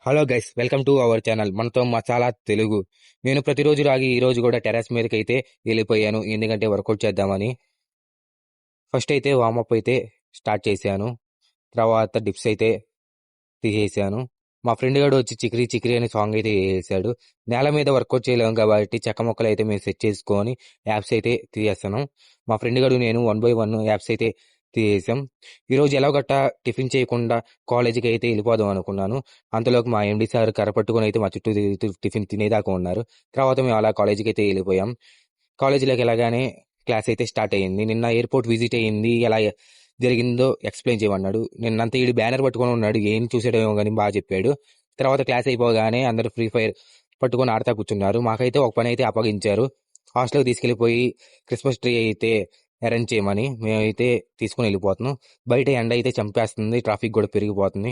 Hello guys, welcome to our channel మనతో మసాలా తెలుగు. నేను ప్రతిరోజు రాగి ఈ రోజు కూడా టెర్రస్ మీదకి అయితే వెళ్ళిపోయాను, ఎందుకంటే వర్కౌట్ చేద్దామని. ఫస్ట్ అయితే వార్మప్ అయితే స్టార్ట్ చేశాను. తర్వాత డిప్స్ అయితే తీసేసాను. మా ఫ్రెండ్ గారు వచ్చి చిక్రీ చిక్రీ అనే సాంగ్ అయితే వేసాడు. నేల మీద వర్కౌట్ చేయలేము కాబట్టి చెక్క మొక్కలు అయితే మేము సెట్ చేసుకొని యాప్స్ అయితే తీసేస్తాను. మా ఫ్రెండ్ గారు నేను 1 by 1 యాప్స్ అయితే తీసేసాం. ఈరోజు ఎలా గట్టా టిఫిన్ చేయకుండా కాలేజీకి అయితే వెళ్ళిపోదాం అనుకున్నాను. అంతలోకి మా ఎండి సార్ కరపట్టుకొని అయితే మా చుట్టూ తిరుగుతూ టిఫిన్ తినేదాకా ఉన్నారు. తర్వాత మేము అలా కాలేజీకి అయితే వెళ్ళిపోయాం. కాలేజీలోకి వెళ్ళగానే క్లాస్ అయితే స్టార్ట్ అయ్యింది. నిన్న ఎయిర్పోర్ట్ విజిట్ అయ్యింది, ఎలా జరిగిందో ఎక్స్ప్లెయిన్ చేయమన్నాడు. నిన్నంతా ఈడు బ్యానర్ పట్టుకొని ఉన్నాడు, ఏం చూసాడేమో కానీ బాగా చెప్పాడు. తర్వాత క్లాస్ అయిపోగానే అందరూ ఫ్రీ ఫైర్ పట్టుకొని ఆడతా కూర్చున్నారు. మాకైతే ఒక పని అయితే అప్పగించారు, హాస్టల్కి తీసుకెళ్ళిపోయి క్రిస్మస్ ట్రీ అయితే అరేంజ్ చేయమని. మేమైతే తీసుకుని వెళ్ళిపోతున్నాం. బయట ఎండ అయితే చంపేస్తుంది, ట్రాఫిక్ కూడా పెరిగిపోతుంది.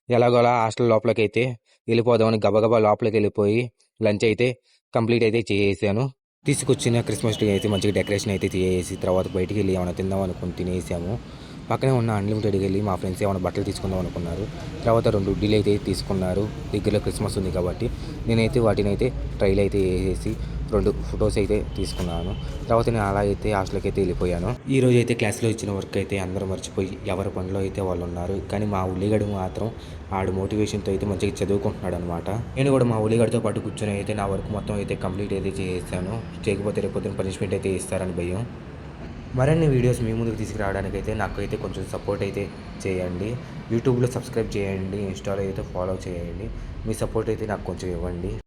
ఎలాగోలా హాస్టల్ లోపలికి అయితే వెళ్ళిపోదామని గబగబా లోపలికి వెళ్ళిపోయి లంచ్ అయితే కంప్లీట్ అయితే చేసాను. తీసుకొచ్చిన క్రిస్మస్ ట్రీ అయితే మంచిగా డెకరేషన్ అయితే చేసి తర్వాత బయటికి వెళ్ళి ఏమైనా తిందాం అనుకుని తినేసాము. పక్కనే ఉన్న అన్లిమిటెడ్కి వెళ్ళి మా ఫ్రెండ్స్ ఏమైనా బట్టలు తీసుకుందాం అనుకున్నారు. తర్వాత 2 హుడ్డీలు అయితే తీసుకున్నారు, దగ్గరలో క్రిస్మస్ ఉంది కాబట్టి. నేనైతే వాటిని అయితే ట్రైల్ అయితే వేసేసి 2 ఫొటోస్ అయితే తీసుకున్నాను. తర్వాత నేను అలా అయితే హాస్టల్కి అయితే వెళ్ళిపోయాను. ఈ రోజు అయితే క్లాస్లో ఇచ్చిన వర్క్ అయితే అందరూ మర్చిపోయి ఎవరి పనిలో అయితే వాళ్ళు ఉన్నారు. కానీ మా ఉల్లిగడు మాత్రం ఆడు మోటివేషన్తో అయితే మంచిగా చదువుకుంటున్నాడు అనమాట. నేను కూడా మా ఉల్లిగడితో పాటు కూర్చొని అయితే నా వర్క్ మొత్తం అయితే కంప్లీట్ అయితే చేసాను. చేయకపోతే రేపు పొద్దున పనిష్మెంట్ అయితే ఇస్తారని భయం. మరిన్ని వీడియోస్ మీ ముందుకు తీసుకురావడానికి అయితే నాకు అయితే కొంచెం సపోర్ట్ అయితే చేయండి. యూట్యూబ్లో సబ్స్క్రైబ్ చేయండి, ఇన్స్టాలో అయితే ఫాలో చేయండి. మీ సపోర్ట్ అయితే నాకు కొంచెం ఇవ్వండి.